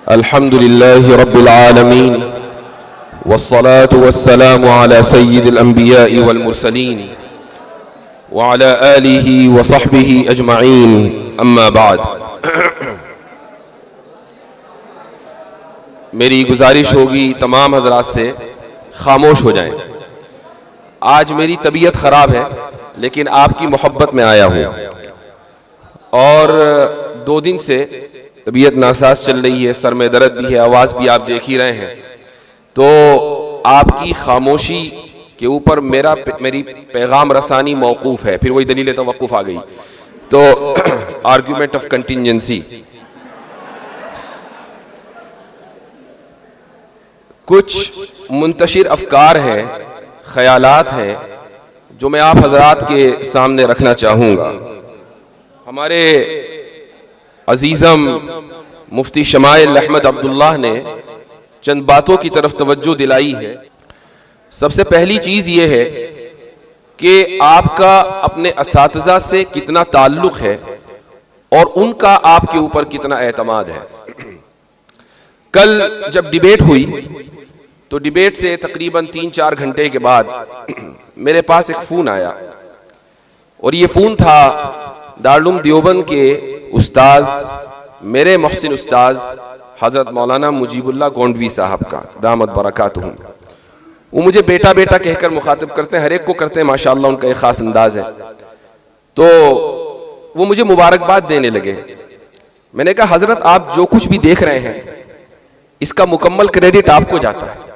अल्हम्दुलिल्लाहि रब्बिल आलमीन वस्सलातु वस्सलामु अला सय्यिदिल अंबिया'i वल मुरसलीन व अला आलिहि व सहबिहि अजमईन अम्मा बाद। मेरी गुजारिश होगी तमाम हजरात से खामोश हो जाएं। आज मेरी तबीयत ख़राब है लेकिन आपकी मोहब्बत में आया हूँ और 2 दिन से तबीयत नासाज चल रही है, सर में दर्द भी है, आवाज़ भी आप देख ही रहे हैं। तो आपकी खामोशी के ऊपर मेरी पैगाम रसानी मौकूफ़ है। फिर वही दलील तवक्कुफ़ आ गई। तो आर्ग्यूमेंट ऑफ कंटिजेंसी। कुछ मुंतशिर अफकार हैं, ख्यालात हैं जो मैं आप हजरात के सामने रखना चाहूँगा। हमारे अजीज़म मुफ्ती शमाइल अहमद अब्दुल्लाह ने चंद बातों की तरफ तवज्जो दिलाई है। सबसे पहली चीज़ ये है कि आपका अपने असातिज़ा से कितना ताल्लुक़ है और उनका आपके ऊपर कितना एतमाद है। कल जब डिबेट हुई तो डिबेट से तकरीबन 3-4 घंटे के बाद मेरे पास एक फ़ोन आया और ये फ़ोन था दारुल देवबंद के उस्ताज, मेरे मोहसिन उस्ताज हज़रत मौलाना मुजीबुल्लाह गोंडवी साहब का, दामत बरकातुहुम। वो मुझे बेटा बेटा कहकर मुखातिब करते हैं, हर एक को करते हैं, माशाअल्लाह उनका एक ख़ास अंदाज है। तो वो मुझे मुबारकबाद देने लगे। मैंने कहा हज़रत आप जो कुछ भी देख रहे हैं इसका मुकम्मल क्रेडिट आपको जाता है।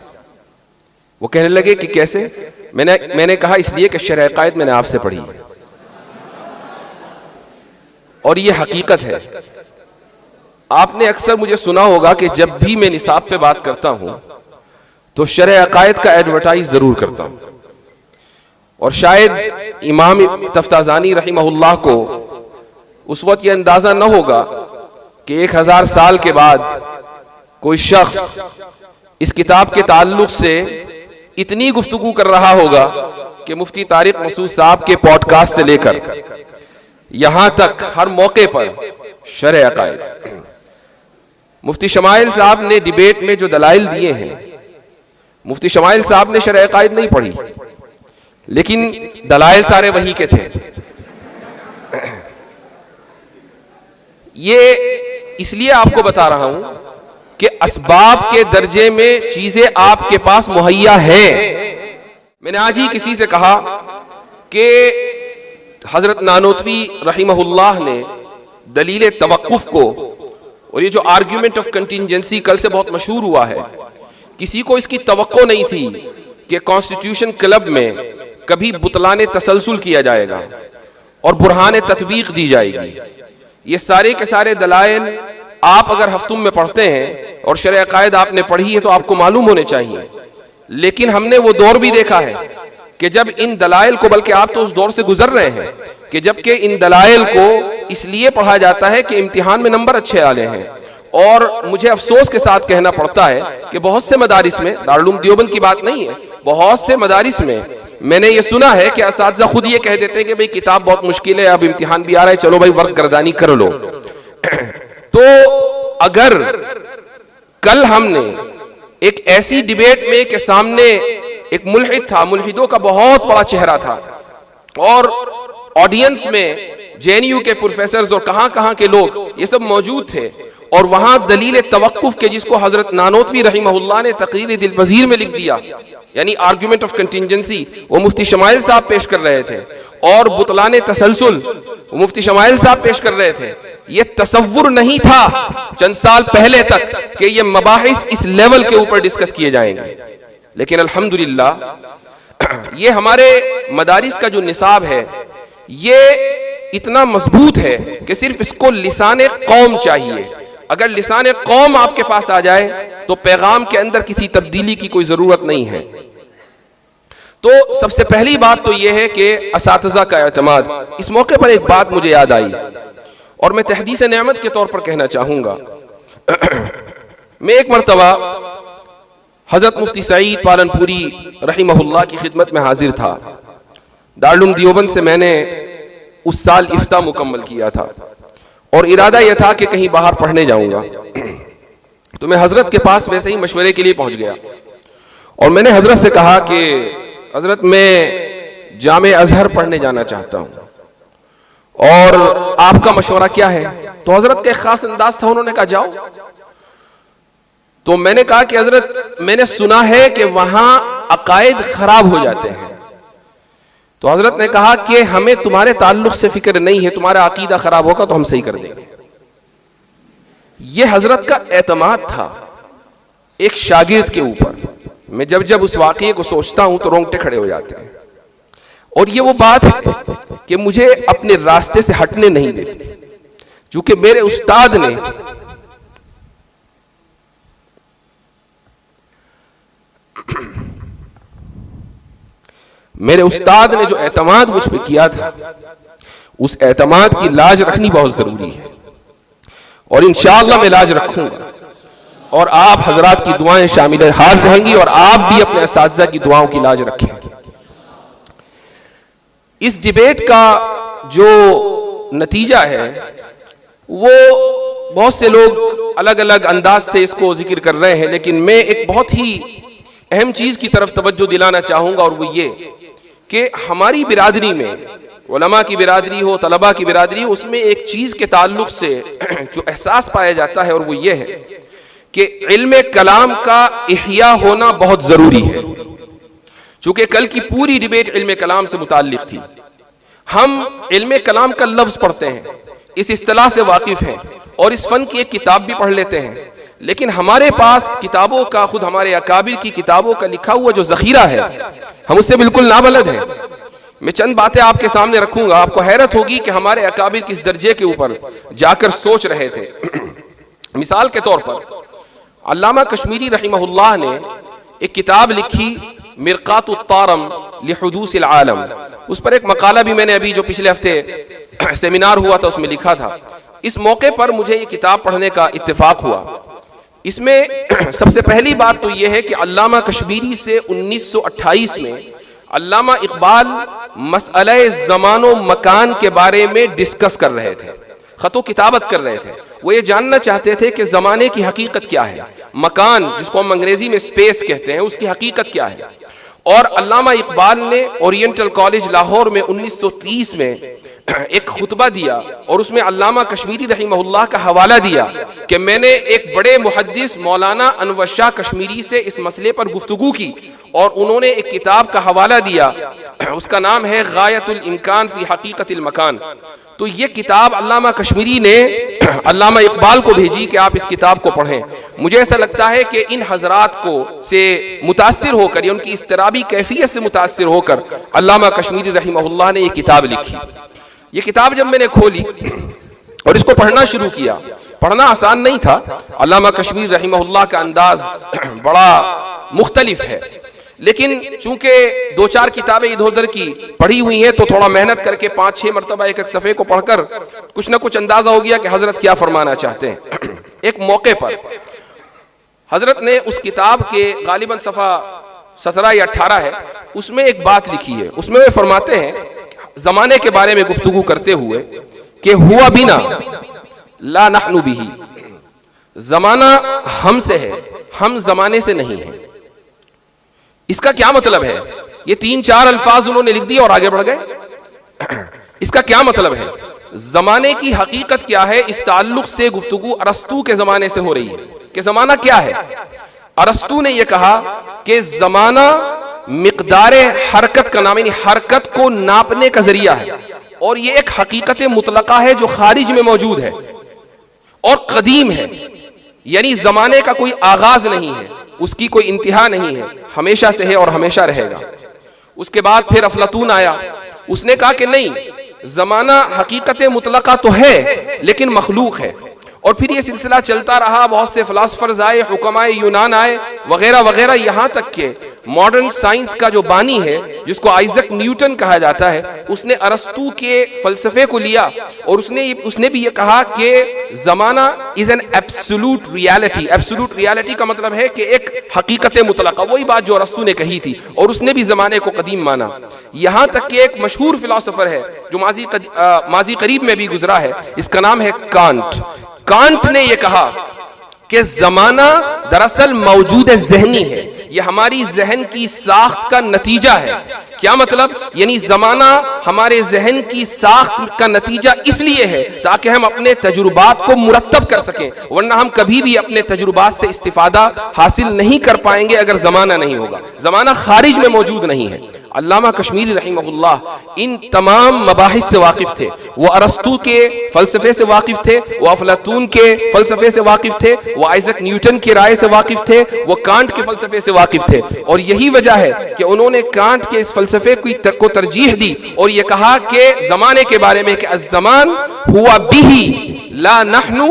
वो कहने लगे कि कैसे? मैंने कहा इसलिए कि शरअ अक़ाइद मैंने आपसे पढ़ी और ये हकीकत है। आपने अक्सर मुझे सुना होगा कि जब भी मैं निसाब पे बात करता हूं तो शरअ अक़ाइद का एडवर्टाइज जरूर करता हूं। और शायद इमाम तफ्ताज़ानी रहिमहुल्लाह को उस वक्त ये अंदाजा न होगा कि 1000 साल के बाद कोई शख्स इस किताब के ताल्लुक से इतनी गुफ्तगू कर रहा होगा कि मुफ्ती तारिक मसूद साहब के पॉडकास्ट से लेकर यहां तक हर मौके पर शरअ अक़ाइद। मुफ्ती शमाइल साहब ने डिबेट में जो दलाइल दिए हैं, मुफ्ती शमाइल साहब ने शरअ अक़ाइद नहीं पढ़ी लेकिन दलाइल सारे वही के थे। ये इसलिए आपको बता रहा हूं कि असबाब के दर्जे में चीजें आपके पास मुहैया है। मैंने आज ही किसी से कहा कि हजरत नानोतवी रहिमहुल्लाह ने दलील तवक्कुफ को, और ये जो आर्ग्यूमेंट ऑफ कंटिजेंसी कल से बहुत मशहूर हुआ है, किसी को इसकी तवक्को नहीं थी कि कॉन्स्टिट्यूशन क्लब में कभी बुतलाने तसलसल किया जाएगा और बुरहान तत्वीक दी जाएगी। ये सारे के सारे दलाइल आप अगर हफ्तुम में पढ़ते हैं और शरअ अक़ाइद आपने पढ़ी है तो आपको मालूम होने चाहिए। लेकिन हमने वो दौर भी देखा है कि जब इन दलाइल को, बल्कि आप तो उस दौर से गुजर रहे हैं कि जबकि इन दलाइल को इसलिए पढ़ा जाता है कि इम्तिहान में नंबर अच्छे आले हैं। और मुझे अफसोस के साथ कहना पड़ता है कि बहुत से मदारिस में, दारुल देवबंद की बात नहीं है, बहुत से मदारिस में मैंने ये सुना है कि असातिज़ा खुद ये कह देते हैं कि भाई किताब बहुत मुश्किल है, अब इम्तिहान भी आ रहा है, चलो भाई वर्क गर्दानी कर लो। तो अगर कल हमने एक ऐसी डिबेट में के सामने एक मुल्हिद था, मुल्हिदों का बहुत बड़ा चेहरा था और ऑडियंस में जेएनयू के प्रोफेसर्स और कहां के लोग ये सब मौजूद थे और वहां दलील तवक्कुफ के, जिसको हजरत नानोतवी रहिमहुल्लाह ने तकरीर दिलपजीर में लिख दिया, यानी आर्ग्यूमेंट ऑफ कंटिजेंसी, वो मुफ्ती शमाइल साहब पेश कर रहे थे और बुतलाने तसलसल वो मुफ्ती शमाइल साहब पेश कर रहे थे। ये तसव्वुर नहीं था चंद साल पहले तक कि ये मबाहिस इस लेवल के ऊपर डिस्कस किए जाएंगे। लेकिन अल्हम्दुलिल्लाह ये हमारे मदारिस का जो निसाब है ये इतना मजबूत है कि सिर्फ इसको लिसाने कौम चाहिए। अगर लिसाने कौम आपके पास आ जाए तो पैगाम के अंदर किसी तब्दीली की कोई जरूरत नहीं है। तो सबसे पहली बात तो यह है कि असातिज़ा का एतमाद। इस मौके पर एक बात मुझे याद आई और मैं तहदीस नेमत के तौर पर कहना चाहूंगा। मैं एक मरतबा हजरत मुफ्ती सईद पालनपुरी रहिमहुल्लाह की खिदमत में हाजिर था। दारुल देवबंद से मैंने उस साल इफ्ता मुकम्मल किया था और इरादा यह था कि कहीं बाहर पढ़ने जाऊंगा। तो मैं हजरत के पास वैसे ही मशवरे के लिए पहुंच गया और मैंने हजरत से कहा कि हजरत मैं जामे अजहर पढ़ने जाना चाहता हूं और आपका मशवरा क्या है। तो हजरत का एक खास अंदाज था, उन्होंने कहा जाओ। तो मैंने कहा कि हजरत मैंने सुना है कि वहां अकायद खराब हो जाते हैं। तो हजरत ने कहा कि हमें तुम्हारे ताल्लुक से फिक्र नहीं है, तुम्हारा अकीदा खराब होगा तो हम सही कर देंगे। यह हजरत का एतमाद था एक शागिर्द के ऊपर। मैं जब जब उस वाकये को सोचता हूं तो रोंगटे खड़े हो जाते हैं। और ये वो बात है कि मुझे अपने रास्ते से हटने नहीं देती, क्योंकि मेरे उस्ताद ने जो एतमाद मुझ पे किया था, उस एतमाद की लाज रखनी बहुत जरूरी है और इंशाअल्लाह मैं लाज रखूंगा। और आप हजरात की दुआएं शामिल हाल रहेंगी और आप भी अपने असातिज़ा की दुआओं की लाज रखेंगे। इस डिबेट का जो नतीजा है वो बहुत से लोग अलग अलग अंदाज से इसको जिक्र कर रहे हैं, लेकिन मैं एक बहुत ही अहम चीज की तरफ तवज्जो दिलाना चाहूंगा और वो ये कि हमारी बिरादरी में, उलमा की बिरादरी हो, तलबा की बिरादरी हो, उसमें एक चीज के ताल्लुक से जो एहसास पाया जाता है और वो ये है कि इल्म कलाम का इह्या होना बहुत जरूरी है। चूंकि कल की पूरी डिबेट इल्म कलाम से मुताल्लिक थी। हम इल्म कलाम का लफ्ज पढ़ते हैं, इस इस्तिलाह से वाकिफ हैं और इस फन की एक किताब भी पढ़ लेते हैं, लेकिन हमारे पास किताबों का, खुद हमारे अकाबिर की किताबों का लिखा हुआ जो जखीरा है, हम उससे बिल्कुल नाबलद हैं। मैं चंद बातें आपके सामने रखूंगा, आपको हैरत होगी कि हमारे अकाबिर किस दर्जे के ऊपर जाकर सोच रहे थे। मिसाल के तौर पर अल्लामा कश्मीरी रहमहुल्लाह ने एक किताब लिखी मिरकातुत तारम लिहुदूसिल आलम। उस पर एक मकाला भी मैंने अभी जो पिछले हफ्ते सेमिनार हुआ था उसमें लिखा था। इस मौके पर मुझे ये किताब पढ़ने का इत्तेफाक हुआ। इसमें सबसे पहली बात तो यह है कि अल्लामा कश्मीरी से 1928 में अल्लामा इकबाल मसअले ज़मानो मकान के बारे में डिस्कस कर रहे थे, खतो किताबत कर रहे थे। वो ये जानना चाहते थे कि ज़माने की हकीकत क्या है, मकान जिसको हम अंग्रेजी में स्पेस कहते हैं, उसकी हकीकत क्या है। और अल्लामा इकबाल ने ओरिएंटल कॉलेज लाहौर में 1930 में एक खुतबा दिया और उसमें अल्लामा कश्मीरी रहमहुल्लाह का हवाला दिया कि मैंने एक बड़े मुहद्दिस मौलाना अनवर शाह कश्मीरी से इस मसले पर गुफ्तगू की और उन्होंने एक किताब का हवाला दिया, उसका नाम है गायतुल इम्कान फी हकीकतिल मकान। तो ये किताब अल्लामा कश्मीरी ने अल्लामा इकबाल को भेजी कि आप इस किताब को पढ़ें। मुझे ऐसा लगता है कि इन हजरात को से मुतासिर होकर या उनकी इस्तराबी कैफियत से मुतासिर होकर अल्लामा कश्मीरी रहमहुल्लाह ने ये किताब लिखी। ये किताब जब मैंने खोली और इसको पढ़ना शुरू किया, पढ़ना आसान नहीं था। अल्लामा कश्मीरी रहमहुल्लाह का अंदाज बड़ा मुख्तलिफ है, लेकिन चूंकि दो चार किताबें इधर उधर की पढ़ी हुई हैं तो थोड़ा मेहनत करके 5-6 मरतबा एक एक सफ़े को पढ़कर कुछ ना कुछ अंदाजा हो गया कि हजरत क्या फरमाना चाहते हैं। एक मौके पर हजरत ने उस किताब के गालिबन सफ़ा 17 या 18 है, उसमें एक बात लिखी है। उसमें वे फरमाते हैं जमाने के बारे में गुफ्तगू करते हुए कि हुआ बिना ला नहनु बिही, जमाना हमसे है, हम जमाने से नहीं है। इसका क्या मतलब है? ये 3-4 अल्फाज उन्होंने लिख दिए और आगे बढ़ गए। इसका क्या मतलब है? जमाने की हकीकत क्या है? इस ताल्लुक से गुफ्तगू अरस्तू के जमाने से हो रही है कि जमाना क्या है। अरस्तू ने यह कहा कि जमाना मिकदार हरकत का नाम, यानी हरकत को नापने का जरिया है और ये एक हकीकत मुतलका है जो खारिज में मौजूद है और कदीम है, यानी जमाने का कोई आगाज नहीं है, उसकी कोई इंतहा नहीं है, हमेशा से है और हमेशा रहेगा। उसके बाद फिर अफलातून आया, उसने कहा कि नहीं, जमाना हकीकत मुतलका तो है लेकिन मखलूक है। और फिर ये सिलसिला चलता रहा, बहुत से फिलासफर्स आए, हुक्माए यूनान आए वगैरह वगैरह, यहाँ तक के मॉडर्न साइंस का जो बानी है जिसको आइजक न्यूटन कहा जाता है, उसने अरस्तू के फलसफे को लिया और उसने भी ये कहा कि जमाना is an absolute reality. Absolute reality का मतलब है कि एक हकीकत मुतलका, वही बात जो अरस्तू ने कही थी, और उसने भी जमाने को कदीम माना। यहाँ तक कि एक मशहूर फिलासफर है जो माजी करीब में भी गुजरा है, इसका नाम है कांट। कांट ने यह कहा कि जमाना दरअसल मौजूद ज़हनी है, ये हमारी जहन की साख्त का नतीजा है। क्या मतलब? यानी जमाना हमारे जहन की साख्त का नतीजा इसलिए है ताकि हम अपने तजुर्बात को मुरत्तब कर सकें, वरना हम कभी भी अपने तजुर्बात से इस्तिफादा हासिल नहीं कर पाएंगे अगर जमाना नहीं होगा। जमाना खारिज में मौजूद नहीं है। अल्लामा कश्मीरी रहमहुल्लाह इन तमाम मबाहिस से वाकिफ थे। वो अरस्तु के फलसफे से वाकिफ थे, वो अफलातून के फलसफे से वाकिफ थे, वो आइजक न्यूटन की राय से वाकिफ थे, वो कांट के फलसफे से वाकिफ थे। और यही वजह है कि उन्होंने कांट के इस फलसफे को तरजीह दी और ये कहा कि जमाने के बारे में कि अज़्ज़मान हुआ बिही ला नहनु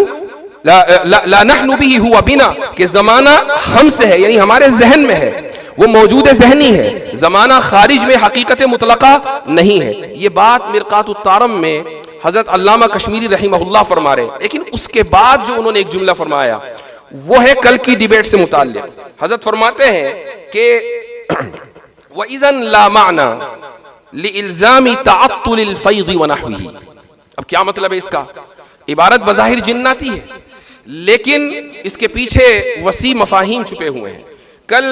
बिही हुआ बिना, कि जमाना हमसे है, यानी हमारे जहन में है, वो मौजूद ज़हनी है, जमाना खारिज में हकीकत मुतलका नहीं है। ये बात मिरकातुत तारम में हजरत अल्लामा कश्मीरी रहमहुल्लाह फरमा रहे। लेकिन उसके बाद जो उन्होंने एक जुमला फरमाया वो है कल की डिबेट से मुताल्लिक़। हजरत फरमाते हैं कि वइज़न ला माना लिइल्ज़ामी तअत्तुलिल फ़ैज़ व नहविही। अब क्या मतलब है इसका? इबारत बज़ाहिर जिन्नाती है, लेकिन इसके पीछे वसी मफ़ाहीम छुपे हुए हैं। कल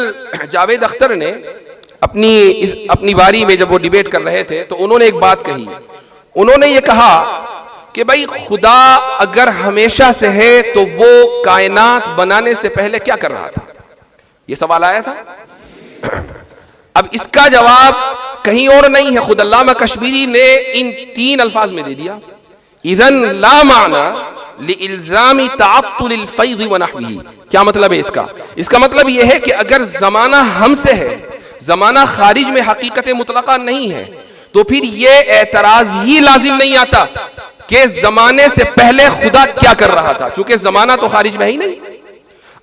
जावेद अख्तर ने अपनी बारी में जब वो डिबेट कर रहे थे तो उन्होंने एक बात कही। उन्होंने ये कहा कि भाई खुदा अगर हमेशा से है तो वो कायनात बनाने से पहले क्या कर रहा था? ये सवाल आया था। अब इसका जवाब कहीं और नहीं है, खुद अल्लामा कश्मीरी ने इन 3 अल्फाज में दे दिया। इज़न ला माना लिइल्ज़ामी तअत्तुलिल फ़ैज़ व नहविही। क्या मतलब है इसका? इसका मतलब यह है कि अगर जमाना हमसे है, जमाना खारिज में हकीकत मुतलका नहीं है, तो फिर यह एतराज ही लाजिम नहीं आता कि जमाने से पहले खुदा क्या कर रहा था, चूंकि जमाना तो खारिज में ही नहीं।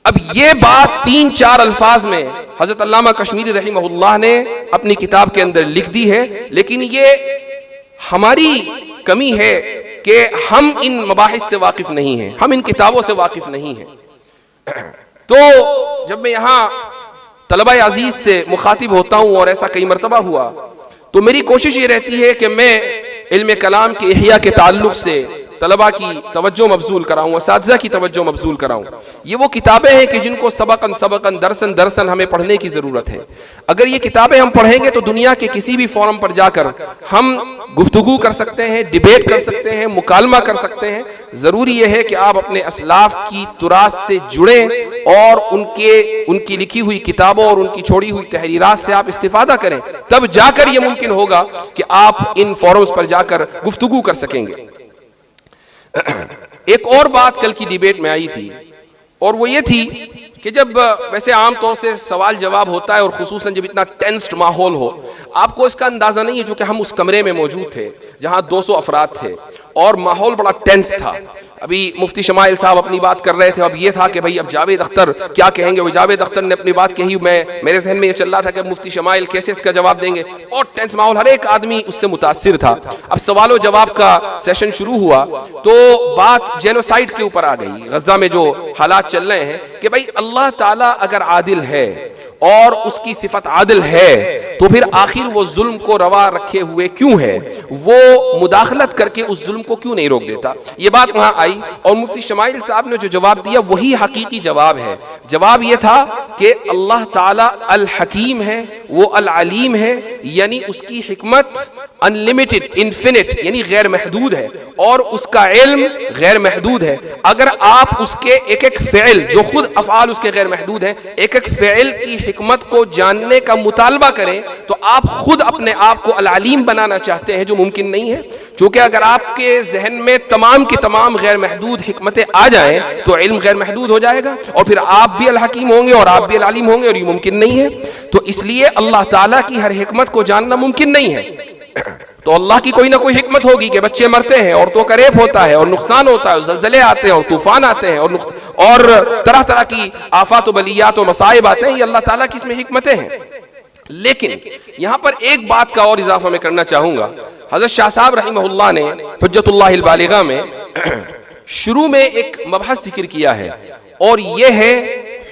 अब ये बात 3-4 अल्फाज में हजरत अल्लामा कश्मीरी रहमहुल्लाह ने अपनी किताब के अंदर लिख दी है। लेकिन ये हमारी कमी है कि हम इन मबाहिस से वाकिफ नहीं हैं, हम इन किताबों से वाकिफ नहीं हैं। तो जब मैं यहाँ तलबा अजीज से मुखातिब होता हूँ, और ऐसा कई मरतबा हुआ, तो मेरी कोशिश ये रहती है कि मैं इल्म कलाम के इहिया के ताल्लुक से तलबा की तवज्जो मबजूल कराऊँ, असातिज़ा की तवज्जो मबजूल कराऊँ। ये वो किताबें हैं कि जिनको सबकन दरसन हमें पढ़ने की ज़रूरत है। अगर ये किताबें हम पढ़ेंगे तो दुनिया के किसी भी फोरम पर जाकर हम गुफ्तगू कर सकते हैं, डिबेट कर सकते हैं, मुकालमा कर सकते हैं। ज़रूरी यह है कि आप अपने असलाफ की तुरास से जुड़ें और उनकी लिखी हुई किताबों और उनकी छोड़ी हुई तहरीरात से आप इस्तिफादा करें, तब जाकर यह मुमकिन होगा कि आप इन फोरम्स पर जाकर गुफ्तगू कर सकेंगे। एक और बात कल की डिबेट में आई थी, और वो ये थी कि जब वैसे आम तौर से सवाल जवाब होता है और खुसूसन जब इतना टेंस्ड माहौल हो, आपको इसका अंदाजा नहीं है, जो कि हम उस कमरे में मौजूद थे जहां 200 अफराद थे और माहौल बड़ा टेंस था। अभी मुफ्ती शमाइल साहब अपनी बात कर रहे थे, अब ये था कि भाई अब जावेद अख्तर क्या कहेंगे। वो जावेद अख्तर ने अपनी बात कही, मेरे जहन में ये चल रहा था कि मुफ्ती शमाइल कैसे इसका जवाब देंगे, और टेंस माहौल, हर एक आदमी उससे मुतासिर था। अब सवाल जवाब का सेशन शुरू हुआ तो बात जेनोसाइड के ऊपर आ गई, गजा में जो हालात चल रहे हैं, कि भाई अल्लाह ताला अगर आदिल है और उसकी सिफत आदिल है तो फिर आखिर वो जुल्म को रवा रखे हुए क्यों है, वो मुदाखलत करके उस जुल्म को क्यों नहीं रोक देता। ये बात वहां आई और मुफ्ती शमाइल साहब ने जो जवाब दिया वही हकीकी जवाब है। जवाब ये था कि अल्लाह ताला अल हकीम है, वो अल अलीम है, यानी उसकी हिकमत अनलिमिटेड, इन्फिनिट, यानी गैर महदूद है, और उसका इल्म गैर महदूद है। अगर आप उसके एक एक फ़िल, जो खुद अफ़आल उसके गैर महदूद है, एक एक फ़िल की हिकमत को जानने का मुतालबा करें तो आप खुद अपने आप को अल अलीम बनाना चाहते हैं, जो मुमकिन नहीं है। क्योंकि अगर आपके जहन में तमाम की तमाम गैर महदूद हिकमतें आ जाएं तो इल्म गैर महदूद हो जाएगा और फिर आप भी अल हकीम होंगे और आप भी अल अलीम होंगे, और ये मुमकिन नहीं है। तो इसलिए अल्लाह ताला की हर हिकमत को जानना मुमकिन नहीं है। तो अल्लाह की कोई ना कोई हिकमत होगी कि बच्चे मरते हैं, औरतों का रेप होता है और नुकसान होता है, ज़लज़ले आते हैं और तूफान आते हैं और तरह तरह की आफात बलियात और मसाइब आते हैं। ये अल्लाह ताला की इसमें हिकमतें हैं। लेकिन यहां पर एक बात का और इजाफा मैं करना चाहूंगा। हज़रत शाह साहब रहमहुल्लाह ने हुज्जतुल्लाहिल बालिगा में शुरू में एक मबहस जिक्र किया है, और यह है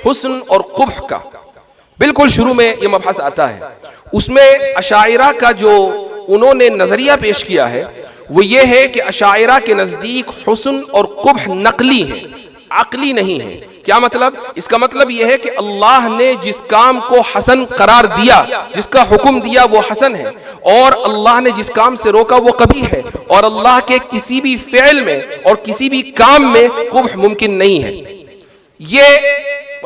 हुस्न और कुब्ह का। बिल्कुल शुरू में यह मबहस आता है। उसमें अशाइरा का जो उन्होंने नजरिया पेश किया है वो ये है कि अशाइरा के नजदीक हुस्न और कुब्ह नकली है, अक्ली नहीं है। क्या मतलब? इसका मतलब यह है कि अल्लाह ने जिस काम को हसन करार दिया, जिसका हुक्म दिया वो हसन है, और अल्लाह ने जिस काम से रोका वो कबीह है, और अल्लाह के किसी भी फ़िल में और किसी भी काम में कुब्ह मुमकिन नहीं है। ये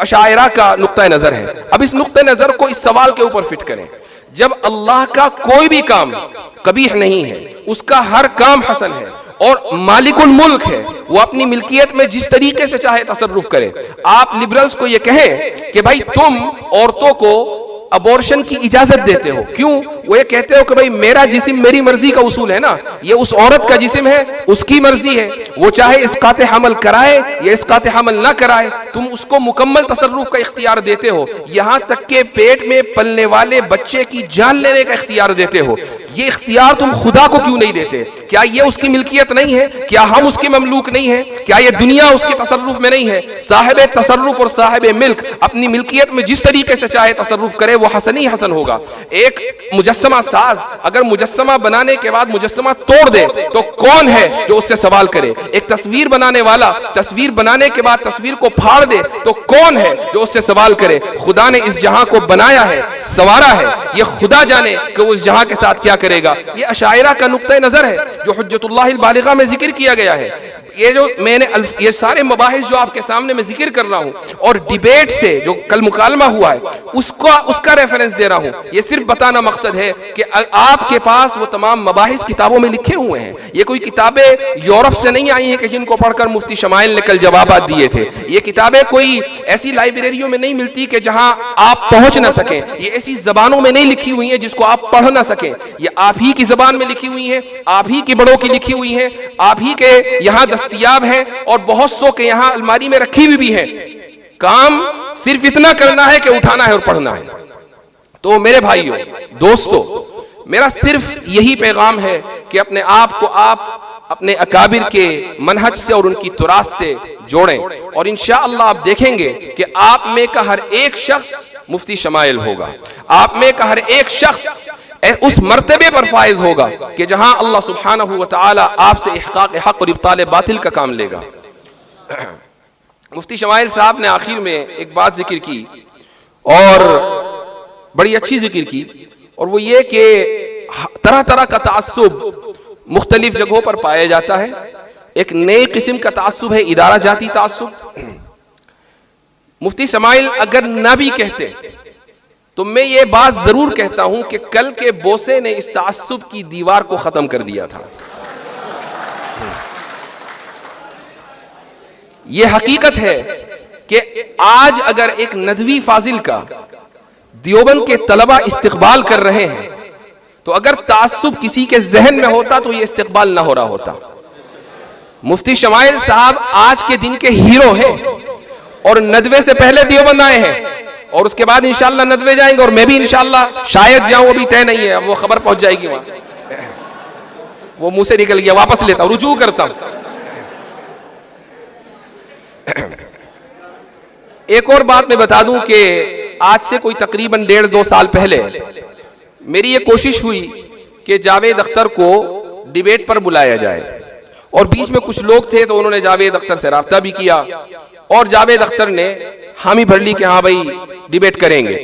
अशायरा का नुक्ता नजर है। अब इस नुक्ता नजर को इस सवाल के ऊपर फिट करें, जब अल्लाह का कोई भी काम कबीह नहीं है, उसका हर काम हसन है, और मालिकुल मुल्क है, वो अपनी मिल्कियत में जिस तरीके से चाहे तसर्रुफ करे। आप लिबरल्स को ये कहें कि भाई तुम औरतों को अबॉर्शन की इजाजत देते हो, क्यों? वो ये कहते हो कि भाई मेरा जिस्म मेरी मर्जी का उसूल है ना, ये उस औरत का जिस्म है, उसकी मर्जी है, वो चाहे इसकाते हमल कराए या इसकाते हमल ना कराए, तुम उसको मुकम्मल तसर्रुफ का इख्तियार देते हो, यहां तक के पेट में पलने वाले बच्चे की जान लेने का इख्तियार देते हो। ये इख्तियार तुम खुदा को क्यों नहीं देते? क्या ये उसकी मिल्कियत नहीं है? क्या हम उसके ममलूक नहीं है? क्या ये दुनिया उसके तसर्रुफ में नहीं है? साहिब तसर्रुफ और साहिब मिल्क अपनी मिल्कियत में जिस तरीके से चाहे तसर्रुफ करे वो हसन ही हसन होगा। एक मुजस्समा साज अगर मुजस्समा बनाने के बाद मुजस्समा तोड़ दे तो कौन है जो उससे सवाल करे? एक तस्वीर बनाने वाला तस्वीर बनाने के बाद तस्वीर को फाड़ दे तो कौन है जो उससे सवाल करे? खुदा ने इस जहां को बनाया है, संवारा है, ये खुदा जाने कि वो इस जहां के साथ क्या करेगा। ये अशायरा का नुक्ता नजर है जो हुज्जतुल्लाहिल बालिगा में जिक्र किया गया है। ये जो मैंने ये सारे मबाहिस जो आपके सामने मैं जिक्र कर रहा हूं और डिबेट से जो कल मुकालमा हुआ है उसका रेफरेंस दे रहा हूं। ये सिर्फ बताना मकसद है कि आपके पास वो तमाम मबाहिस किताबों में लिखे हुए हैं। ये कोई किताबें यूरोप से नहीं आई हैं कि जिनको पढ़कर मुफ्ती शमाइल ने कल जवाब दिए थे। ये किताबें कोई ऐसी लाइब्रेरियों में नहीं मिलती कि जहां आप पहुंच ना सकें। ये ऐसी जबानों में नहीं लिखी हुई है जिसको आप पढ़ ना सकें। ये आप ही की जबान में लिखी हुई है, आप ही की बड़ों की लिखी हुई है, आप ही के यहाँ दस्तयाब है और बहुत सौ के यहाँ अलमारी में रखी हुई भी है। काम सिर्फ इतना करना है कि उठाना है और पढ़ना है। तो मेरे भाइयों दोस्तों, मेरा सिर्फ यही पैगाम है कि अपने आप को आप अपने अकाबिर के मनहज से और उनकी तुरास से जोड़ें और इंशाअल्लाह आप देखेंगे कि आप में का हर एक शख्स मुफ्ती शमाइल होगा। आप में का हर एक शख्स उस मर्तबे पर फाइज होगा कि जहां अल्लाह सुब्हानहू व तआला आपसे इहक़ाक़ हक़ और इब्ताल बातिल का काम लेगा। मुफ्ती शमाइल साहब ने आखिर में एक बात जिक्र की और बड़ी अच्छी जिक्र की, और वो ये कि तरह तरह का तासुब मुख्तलिफ जगहों पर पाया जाता है। एक नई किस्म का तासुब है इदारा जाती तासुब। मुफ्ती शमाइल अगर ना भी कहते तो मैं ये बात जरूर कहता हूं कि कल के बोसे ने इस तासुब की दीवार को खत्म कर दिया था। ये हकीकत है कि आज अगर एक नदवी फाजिल का दियोबंद के तलबा इस्तिकबाल कर रहे हैं तो अगर तासुब किसी के जहन में होता तो ये इस्तिकबाल ना हो रहा होता। मुफ्ती शमाइल साहब आज के दिन के हीरो हैं और नदवे से पहले दियोबंद आए हैं और उसके बाद इंशाअल्लाह नदवे जाएंगे और मैं भी इंशाअल्लाह शायद जाऊं, अभी तय नहीं है, अब वो खबर पहुंच जाएगी वहां। वो मुंह से निकल गया, वापस लेता हूं, रुजू करता हूं। एक और बात मैं बता दूं कि आज से कोई तकरीबन 1.5-2 साल पहले मेरी ये कोशिश हुई कि जावेद अख्तर को डिबेट पर बुलाया जाए और बीच में कुछ लोग थे तो उन्होंने जावेद अख्तर से राब्ता भी किया और जावेद अख्तर ने हामी भर ली कि हाँ भाई डिबेट करेंगे,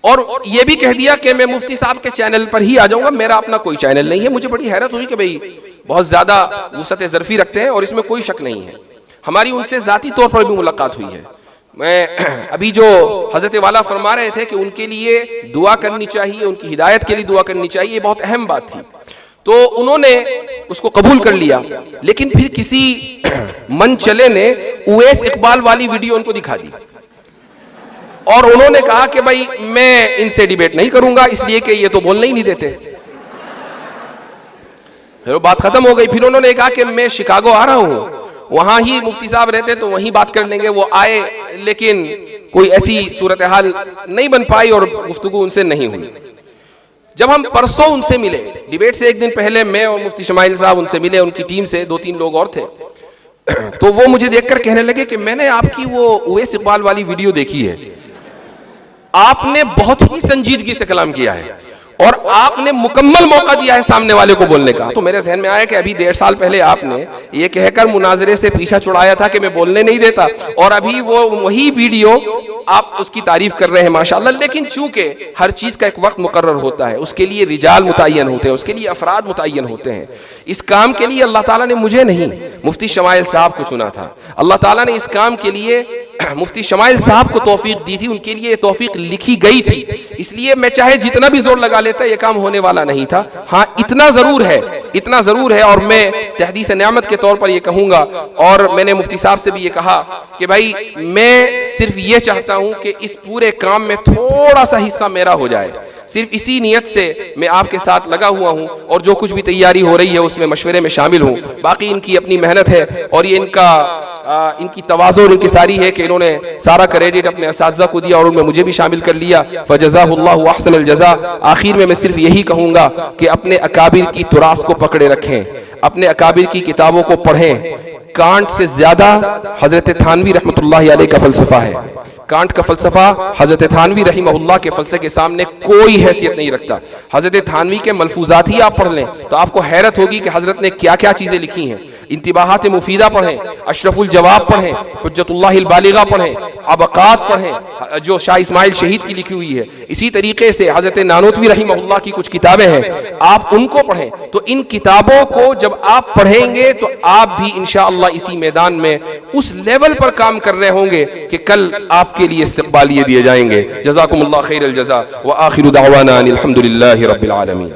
और ये भी कह दिया कि मैं मुफ्ती साहब के चैनल पर ही आ जाऊंगा, मेरा अपना कोई चैनल नहीं है। मुझे बड़ी हैरत हुई कि भाई बहुत ज्यादा वुसअत ज़र्फी रखते हैं और इसमें कोई शक नहीं है। हमारी उनसे जाती तौर पर भी मुलाकात हुई है। मैं अभी जो हजरत वाला फरमा रहे थे कि उनके लिए दुआ करनी चाहिए, उनकी हिदायत के लिए दुआ करनी चाहिए, ये बहुत अहम बात थी, तो उन्होंने उसको कबूल कर लिया। लेकिन फिर किसी मन चले ने उवैस इकबाल वाली वीडियो उनको दिखा दी और उन्होंने कहा कि भाई मैं इनसे डिबेट नहीं करूंगा इसलिए कि ये तो बोलने ही नहीं देते। फिर बात खत्म हो गई। फिर उन्होंने कहा कि मैं शिकागो आ रहा हूं, वहां ही मुफ्ती साहब रहते तो वहीं बात कर लेंगे। वो आए लेकिन कोई ऐसी सूरत हाल नहीं बन पाई और गुफ्तगू उनसे नहीं हुई। जब हम परसों उनसे मिले, डिबेट से एक दिन पहले मैं और मुफ्ती शमाइल साहब उनसे मिले, उनकी टीम से 2-3 लोग और थे, तो वो मुझे देखकर कहने लगे कि मैंने आपकी वो उवैस इकबाल वाली वीडियो देखी है, आपने बहुत ही संजीदगी से कलाम किया है और आपने मुकम्मल मौका दिया है सामने वाले को बोलने का। तो मेरे जहन में आया कि अभी 1.5 साल पहले आपने ये कहकर मुनाजरे से पीछा छुड़ाया था कि मैं बोलने नहीं देता, और अभी वो वही वीडियो आप उसकी तारीफ कर रहे हैं माशाअल्लाह। लेकिन चूंकि हर चीज का एक वक्त मुकर्रर होता है, उसके लिए रिजाल मुतय्यन होते हैं, उसके लिए अफराद मुतय्यन होते हैं। इस काम के लिए अल्लाह ताला ने मुझे नहीं, मुफ्ती शमाइल साहब को चुना था। अल्लाह ताला ने इस काम के लिए मुफ्ती शमाइल साहब को तौफीक दी थी, उनके लिए तौफीक लिखी गई थी। इसलिए मैं चाहे जितना भी जोर लगा लेता, ये काम होने वाला नहीं था। हाँ, इतना जरूर है, और मैं तहदीस नेमत के तौर पर ये कहूंगा, और मैंने मुफ्ती साहब से भी ये कहा कि भाई मैं सिर्फ ये चाहता हूं कि इस पूरे काम में थोड़ा सा हिस्सा मेरा हो जाए। सिर्फ इसी नियत से मैं आपके साथ लगा हुआ हूं, और जो कुछ भी तैयारी हो रही है उसमें मशवरे में शामिल हूं। बाकी इनकी अपनी मेहनत है, और ये इनकी तवाज़ो और इंकिसारी है कि इन्होंने सारा क्रेडिट अपने असातिज़ा को दिया और उनमें मुझे भी शामिल कर लिया। फ़जज़ाहुल्लाहु अहसनल जज़ा। आखिर में मैं सिर्फ यही कहूँगा कि अपने अकाबिर की तुरास को पकड़े रखें, अपने अकाबिर की किताबों को पढ़ें। कांट से ज्यादा हजरत थानवी रहमतुल्लाहि अलैह का फलसफा है। कांट का फलसफा हजरत थानवी रहीमहुल्लाह के फलसफे के सामने कोई हैसियत नहीं रखता। हजरत थानवी के मलफूजात ही आप पढ़ लें तो आपको हैरत होगी कि हजरत ने क्या क्या चीजें लिखी हैं। इंतिबाहात मुफीदा पढ़ें, अशरफुल जवाब पढ़ें, हुज्जतुल्लाहिल बालिगा पढ़ें, अबकात पढ़ें जो शाह इस्माइल शहीद की लिखी हुई है। इसी तरीके से हजरत नानोतवी रहीमहुल्लाह की कुछ किताबें हैं, आप उनको पढ़ें। तो इन किताबों को जब आप पढ़ेंगे तो आप भी इंशाअल्लाह इसी मैदान में उस लेवल पर काम कर रहे होंगे कि कल आपके लिए इस्तक़बालिये दिए जाएंगे। जज़ाकुमुल्लाह खैरल जज़ा व आखिरु दावाना अनिल हम्दुलिल्लाहि रब्बिल आलमीन।